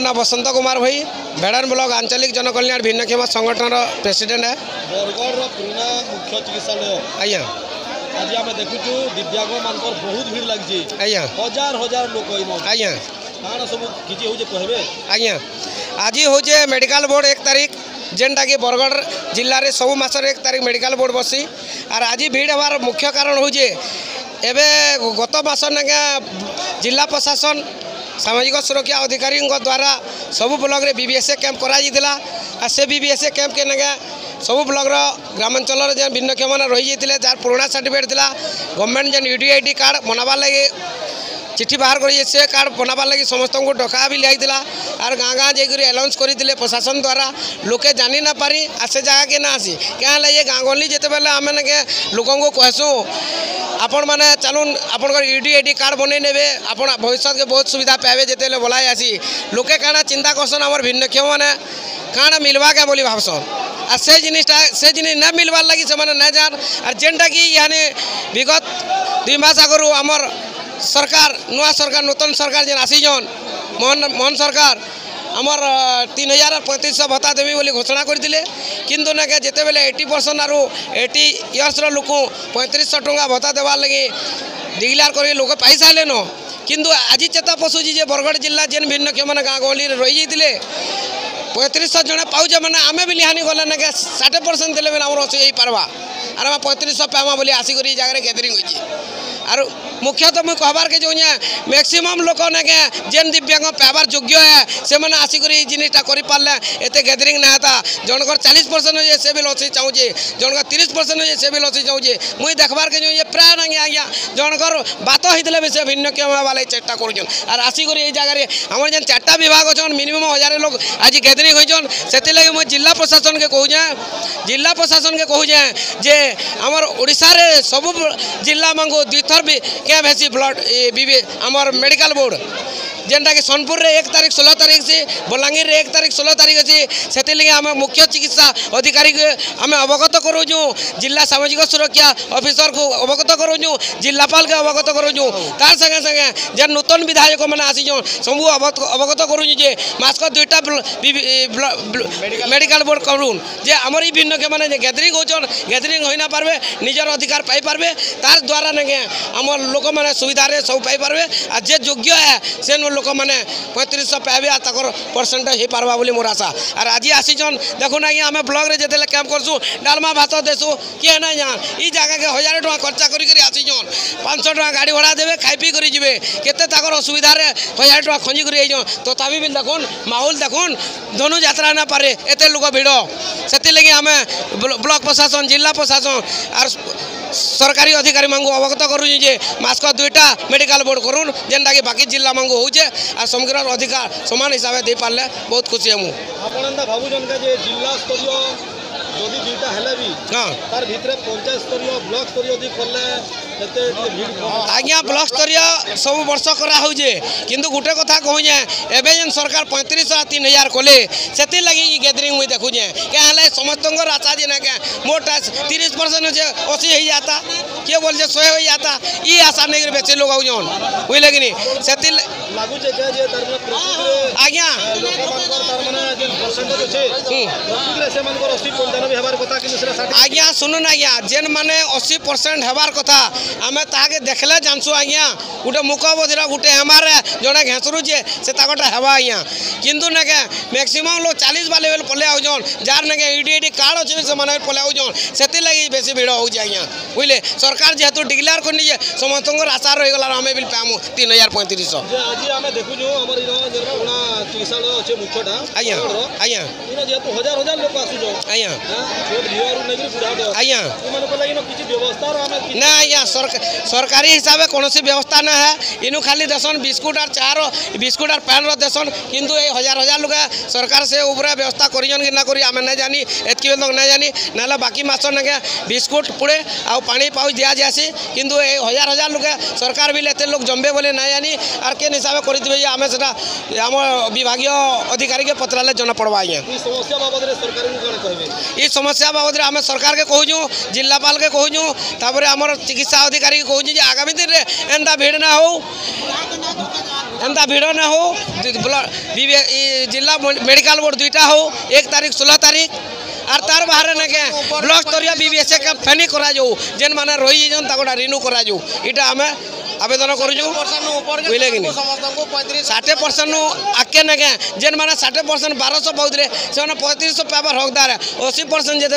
ना बसंत कुमार भाई भेड़न ब्लॉक आंचलिक जनकल्याण भिन्नक्षम संगठन प्रेसिडेंट है। बरगढ़ पुराना मुख्य चिकित्सालय आज्ञा आज आम देखुचु दिव्यांग मान बहुत भीड़ लगी आज्ञा हजार हजार लोक आज्ञा कौन सब किसी हो कहबे आज्ञा आज हूँ मेडिकल बोर्ड 1 तारीख जेनटा कि बरगढ़ जिले में सब मासर 1 तारीख मेडिकल बोर्ड बसी और आज भीड़ हबार मुख्य कारण हूँ एवं गत मास ना जिला प्रशासन सामाजिक सुरक्षा अधिकारी द्वारा सबू ब्लॉक रे बीबीएसए कैंप करा से बीबीएसए कैंप के नगे सबू ब्लॉक ग्रामांचल जेन भिन्नक्षम मैंने रही जाते जार पुराना सर्टिफिकेट था गवर्नमेंट जेन यूडीआईडी कार्ड बनाबार लगे चिट्ठी बाहर कर से कार्ड बनाबार लगे समस्त को डका भी लिया और गाँ गाँ जाकर अनाउंस करते प्रशासन द्वारा लोके जानी ना पारी आ से जगह के ना आसी क्या ये गाँ गली जिते बेले आम लोक को कहसू आपण मैंने चलून आप यूडीआईडी कार्ड बनई ने आप भविष्य के बहुत सुविधा पाइबे जिते बोलाई आसी लोके काना चिंता करसन आम भिन्नक्षम मैंने काना मिलवा क्या बोली भावसन आ से जिनिस ना मिलवार लगी से मैंने न जान और जेनटा कि यानी विगत 2 मास आगु आमर सरकार नुआ सरकार नूतन सरकार जेन आसीजन मोहन सरकार आमर 3035 भत्ता देवी बोली घोषणा करते किंतु ना जिते बेले 80% आरु 80 इयर्स लोक 3500 टंका भत्ता देवार लगे डिक्लेयर कर लोक पाई सारे न किंतु आज चेता पशुची जे बरगढ़ जिला जेन भिन्नक्षम गाँ गहली रही जाते 3500 जन पाचे मैंने आम भी लिहानी गला ना 60% देले आम रही पार्बा और आम 3500 पामा बोली आसिक जगह गैदरिंग और मुख्यतः मुझे कहबार के जो मैक्सिमम लोक ने जेन दिव्यांग पाइबार योग्य है से मैंने आसिक जिनटा करें एत गैदरिंग ना था जनकर 40% हो से भी लसी चाहूँचे जनकर 30% हो से भी लसी चाहूँचे मुझे देखबार के जो प्राय ना आज्ञा जनकर बात होते भी से भिन्नक्षम वाले चेष्टा कर आसिक जगह आम जेन 4टा विभाग अच्छा मिनिमम 1000 लोग आज गैदरिंग होन से लगे मुझे जिला प्रशासन के कहूँ जे आमर ओडिशा रे सब जिला मांगो 2 थर भी क्या भेसी ब्लड आमर मेडिकल बोर्ड जेनटा कि सोनपुर रे 1 तारीख 16 तारीख से बलांगीर रे 1 तारीख 16 तारीख अच्छे से लगे आम मुख्य चिकित्सा अधिकारी के आम अवगत करूँ जिला सामाजिक सुरक्षा ऑफिसर को अवगत करूँ जिलापाल के अवगत करूँ तार संगे संगे जेन नूतन विधायक मैंने आसीजन सबू अवगत करूँ जे मास्क 2टा मेडिकल बोर्ड करूँ जे आमर ये भिन्न मैंने गैदरिंग होचन गैदरिंग हो ना पारे निजर अधिकार पाई पारे तार द्वारा ने आम लोक मैंने सुविधा सब पाई पारे आ जे योग्य है से लोक मैंने 3500 पाइबे आर परसेंटेज हो पार्बा बोली मोर आशा और आज आसीचन देखो ना आम ब्लॉक रे जिते कैंप करसु डालमा भात देसु किए ना जान ई जगह के 1000 टका खर्चा करी आसीचन 500 टका गाड़ी भड़ा देवे खाई पी कर जी केते असुविधा 1000 टका खंजी कर तथापि भी देखुन माहौल देखुन धनु यात्रा ना पारे एत लोक भिड़ से लगे आम ब्लॉक प्रशासन जिला प्रशासन और सरकारी अधिकारी मांगू अवगत करूँ जे मास्क 2टा मेडिकल बोर्ड करूँ जेनटा कि बाकी जिला मांगू होचे और समग्र अधिकार समान हिसाब से दे पारे बहुत खुशी है मुझे भावुन जिला स्तरीय जदि 2टा हेले भी हाँ तार भितर पंचायत स्तरीय ब्लॉक स्तरीय कले आज्ञा ब्लॉक स्तरीय सब वर्ष कराऊे किंतु गोटे कथा कहूँ एवं जेन सरकार 3500 और 3000 कले से लगी गैदरिंग मुझे देखुचे क्या समस्त आशा जे ना क्या मोटा 30% अच्छे 80 हो जाता किए बोल 100 हो जाता ये आशा नहीं बेचे लोग आउन बुझे कि नहीं से आज्ञा आज्ञा सुनुन आज्ञा जेन माने 80% हेबार कथा आम ताके देखले जानसु आज्ञा गोटे मुख बधिर गोटे हेमार जड़े घेसरुचे से हेबा आज्ञा किंतु नाके मैक्सिमम लोग 40 वाले बेल पले आउन जार नाके यूडीआईडी कार्ड अच्छे से मैंने पले आउन से लगी बेसी भिड़ हो आज्ञा बुझे सरकार जेहेतु डिक्लेयर करनी समस्त आशा रहीगला आम भी पामु 3500 आज्ञा आज्ञा हजार हजार लोग आज्ञा आज्ञा ना आज्ञा सरकारी हिसाब से कौन व्यवस्था ना है इनू खाली देसन बिस्कुट और चार बिस्कुट और पैन देसन किंतु ये हजार हजार लोग सरकार से ऊपर व्यवस्था करियन कि ना करी आम नहीं जानी एतकी लोग नहीं जानी ना बाकी मास ना बिस्कुट पुड़े आ पानी पाउच दिया जासी किंतु ये हजार हजार लोग सरकार भी लेते लोग जम्बे बोले नहीं जानी और के हिसाब से करेंगे आम से आम विभाग अधिकारी के पत्राले जना पड़वा आज्ञा ये समस्या बाबद आम सरकार के कहूँ जिलापाल के कहूँ तापर आमर चिकित्सा अधिकारी के कहूँ आगामी दिन में एंता भिड़ ना हो एंता भिड़ न हो जिला मेडिकल बोर्ड 2टा हो 1 तारीख 16 तारीख और तार बाहर ना के ब्लॉक स्तरीय बीबीएसए का फेनी करा जो जेन माने रही जन ताकोटा रिन्यू करा जो इटा हमें आवेदन करूँ बुझे कि 60% आगे ना के जेन माने 60% 1200 पाऊे से 3500 पावर हकदार 80% जो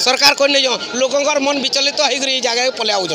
सरकार कर लोकंर मन विचलित हो जगह पलि आउज।